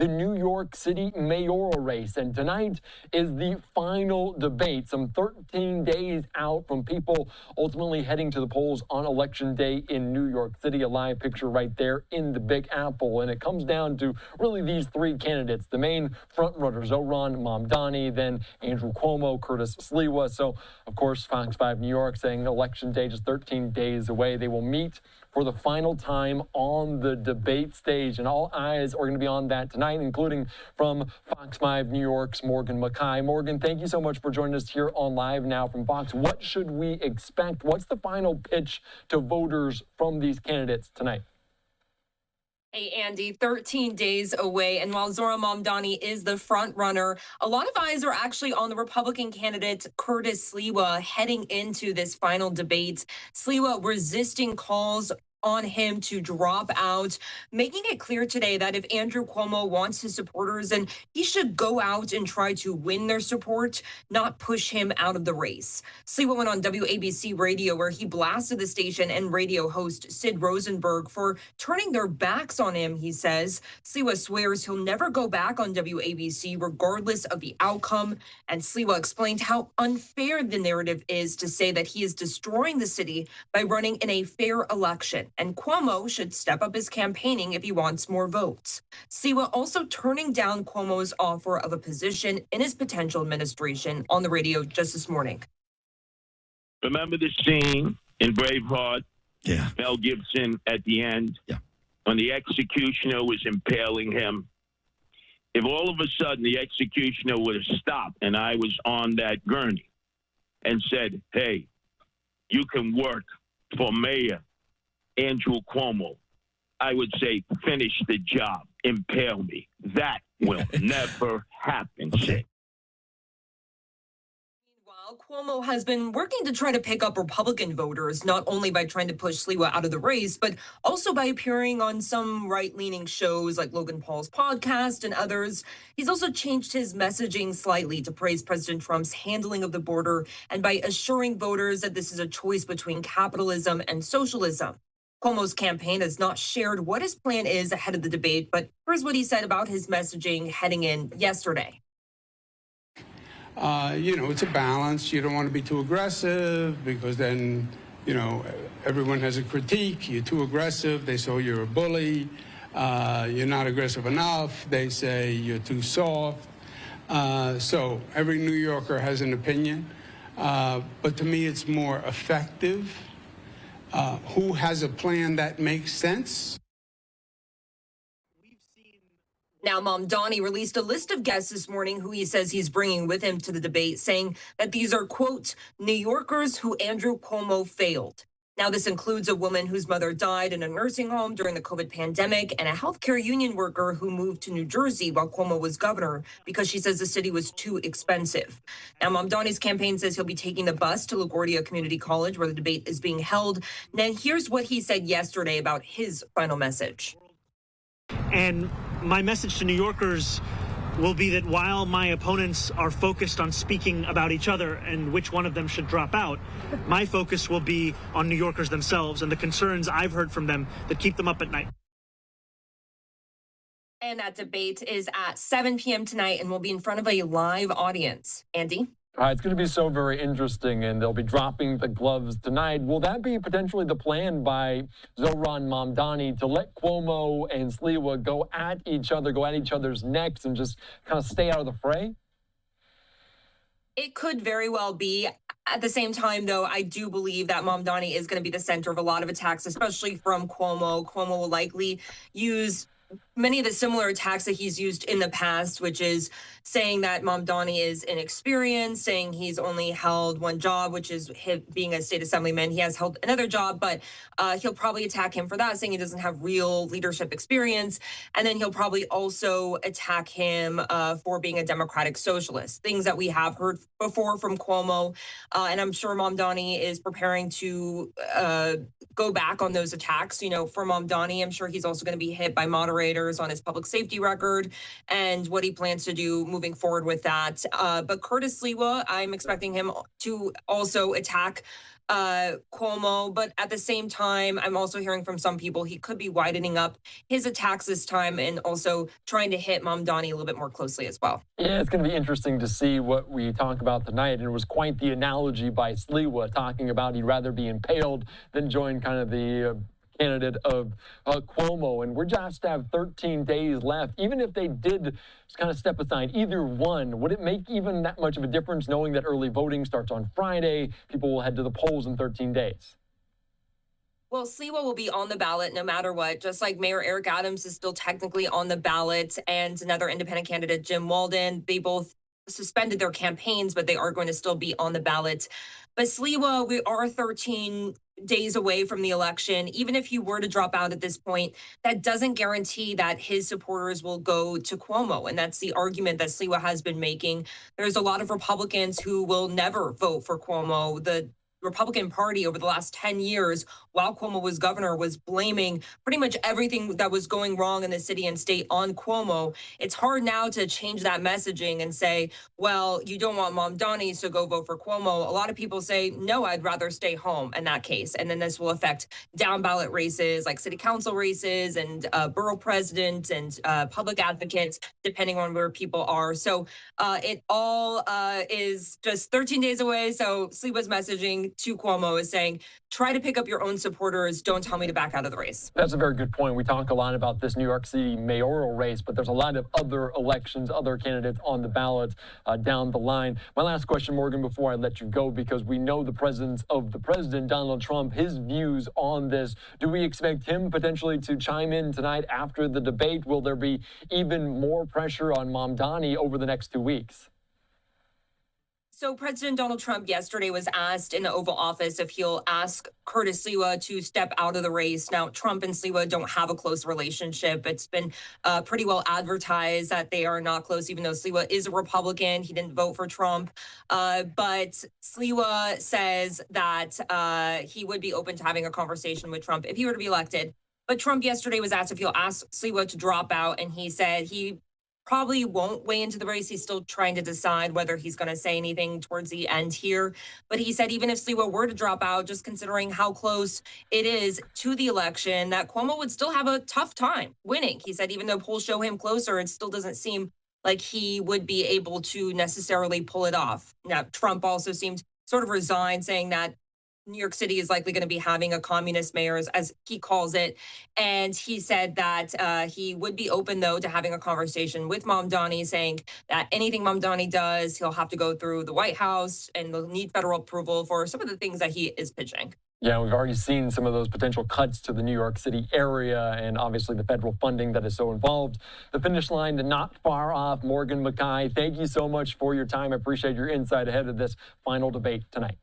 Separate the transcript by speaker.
Speaker 1: the New York City mayoral race. And tonight is the final debate, some 13 days out from people ultimately heading to the polls on Election Day in New York City. A live picture right there in the Big Apple. And it comes down to really these three candidates, the main frontrunner, Zohran Mamdani, then Andrew Cuomo, Curtis Sliwa. So, of course, Fox 5 New York saying Election Day just 13 days away. They will meet for the final time on the debate stage, and all eyes are going to be on that tonight, including from Fox 5 New York's Morgan Mckay. Morgan, thank you so much for joining us here on Live Now from Fox. What should we expect? What's the final pitch to voters from these candidates tonight?
Speaker 2: Hey, Andy, 13 days away. And while Zohran Mamdani is the front runner, a lot of eyes are actually on the Republican candidate, Curtis Sliwa, heading into this final debate. Sliwa resisting calls on him to drop out, making it clear today that if Andrew Cuomo wants his supporters, then he should go out and try to win their support, not push him out of the race. Sliwa went on WABC radio where he blasted the station and radio host Sid Rosenberg for turning their backs on him, he says. Sliwa swears he'll never go back on WABC regardless of the outcome. And Sliwa explained how unfair the narrative is to say that he is destroying the city by running in a fair election. And Cuomo should step up his campaigning if he wants more votes. Sliwa also turning down Cuomo's offer of a position in his potential administration on the radio just this morning.
Speaker 3: Remember the scene in Braveheart?
Speaker 4: Yeah.
Speaker 3: Mel Gibson at the end?
Speaker 4: Yeah.
Speaker 3: When the executioner was impaling him? If all of a sudden the executioner would have stopped and I was on that gurney and said, hey, you can work for Mayor Andrew Cuomo, I would say, finish the job, impale me. That will never happen, Sid.
Speaker 2: Meanwhile, Cuomo has been working to try to pick up Republican voters, not only by trying to push Sliwa out of the race, but also by appearing on some right-leaning shows like Logan Paul's podcast and others. He's also changed his messaging slightly to praise President Trump's handling of the border and by assuring voters that this is a choice between capitalism and socialism. Cuomo's campaign has not shared what his plan is ahead of the debate, but here's what he said about his messaging heading in yesterday.
Speaker 5: It's a balance. You don't want to be too aggressive because then, everyone has a critique. You're too aggressive. They say you're a bully. You're not aggressive enough. They say you're too soft. So every New Yorker has an opinion. But to me, it's more effective. Who has a plan that makes sense?
Speaker 2: Now, Mamdani released a list of guests this morning who he says he's bringing with him to the debate, saying that these are, quote, New Yorkers who Andrew Cuomo failed. Now, this includes a woman whose mother died in a nursing home during the COVID pandemic and a healthcare union worker who moved to New Jersey while Cuomo was governor because she says the city was too expensive. Now, Mamdani's campaign says he'll be taking the bus to LaGuardia Community College where the debate is being held. Now, here's what he said yesterday about his final message.
Speaker 6: And my message to New Yorkers will be that while my opponents are focused on speaking about each other and which one of them should drop out, my focus will be on New Yorkers themselves and the concerns I've heard from them that keep them up at night.
Speaker 2: And that debate is at 7 p.m. tonight and will be in front of a live audience. Andy?
Speaker 1: It's going to be so very interesting, and they'll be dropping the gloves tonight. Will that be potentially the plan by Zohran Mamdani to let Cuomo and Sliwa go at each other's necks, and just kind of stay out of the fray?
Speaker 2: It could very well be. At the same time, though, I do believe that Mamdani is going to be the center of a lot of attacks, especially from Cuomo. Cuomo will likely use many of the similar attacks that he's used in the past, which is saying that Mamdani is inexperienced, saying he's only held one job, which is being a state assemblyman. He has held another job, but he'll probably attack him for that, saying he doesn't have real leadership experience. And then he'll probably also attack him for being a democratic socialist, things that we have heard before from Cuomo. And I'm sure Mamdani is preparing to go back on those attacks. For Mamdani, I'm sure he's also going to be hit by moderators senators on his public safety record and what he plans to do moving forward with that. But Curtis Sliwa, I'm expecting him to also attack Cuomo, but at the same time, I'm also hearing from some people he could be widening up his attacks this time and also trying to hit Mamdani a little bit more closely as well.
Speaker 1: Yeah, it's going to be interesting to see what we talk about tonight. And it was quite the analogy by Sliwa talking about he'd rather be impaled than join kind of the candidate of Cuomo. And we're just have 13 days left. Even if they did kind of step aside either one, would it make even that much of a difference knowing that early voting starts on Friday? People will head to the polls in 13 days.
Speaker 2: Well, Sliwa will be on the ballot no matter what, just like Mayor Eric Adams is still technically on the ballot, and another independent candidate, Jim Walden. They both suspended their campaigns, but they are going to still be on the ballot. But Sliwa, we are 13 days away from the election. Even if he were to drop out at this point, that doesn't guarantee that his supporters will go to Cuomo. And that's the argument that Sliwa has been making. There's a lot of Republicans who will never vote for Cuomo. The Republican Party over the last 10 years, while Cuomo was governor, was blaming pretty much everything that was going wrong in the city and state on Cuomo. It's hard now to change that messaging and say, well, you don't want Mamdani, so go vote for Cuomo. A lot of people say, no, I'd rather stay home in that case. And then this will affect down ballot races like city council races and borough president and public advocates, depending on where people are. So it all is just 13 days away. So Sliwa's messaging to Cuomo is saying, try to pick up your own supporters. Don't tell me to back out of the race.
Speaker 1: That's a very good point. We talk a lot about this New York City mayoral race, but there's a lot of other elections, other candidates on the ballot down the line. My last question, Morgan, before I let you go, because we know the presence of the president, Donald Trump, his views on this. Do we expect him potentially to chime in tonight after the debate? Will there be even more pressure on Mamdani over the next 2 weeks?
Speaker 2: So President Donald Trump yesterday was asked in the Oval Office if he'll ask Curtis Sliwa to step out of the race. Now, Trump and Sliwa don't have a close relationship. It's been pretty well advertised that they are not close, even though Sliwa is a Republican. He didn't vote for Trump. But Sliwa says that he would be open to having a conversation with Trump if he were to be elected. But Trump yesterday was asked if he'll ask Sliwa to drop out, and he said he probably won't weigh into the race. He's still trying to decide whether he's going to say anything towards the end here. But he said even if Sliwa were to drop out, just considering how close it is to the election, that Cuomo would still have a tough time winning. He said even though polls show him closer, it still doesn't seem like he would be able to necessarily pull it off. Now, Trump also seemed sort of resigned, saying that New York City is likely going to be having a communist mayor, as he calls it. And he said that he would be open, though, to having a conversation with Mamdani, saying that anything Mamdani does, he'll have to go through the White House and they'll need federal approval for some of the things that he is pitching.
Speaker 1: Yeah, we've already seen some of those potential cuts to the New York City area and obviously the federal funding that is so involved. The finish line not far off. Morgan Mckay, thank you so much for your time. I appreciate your insight ahead of this final debate tonight.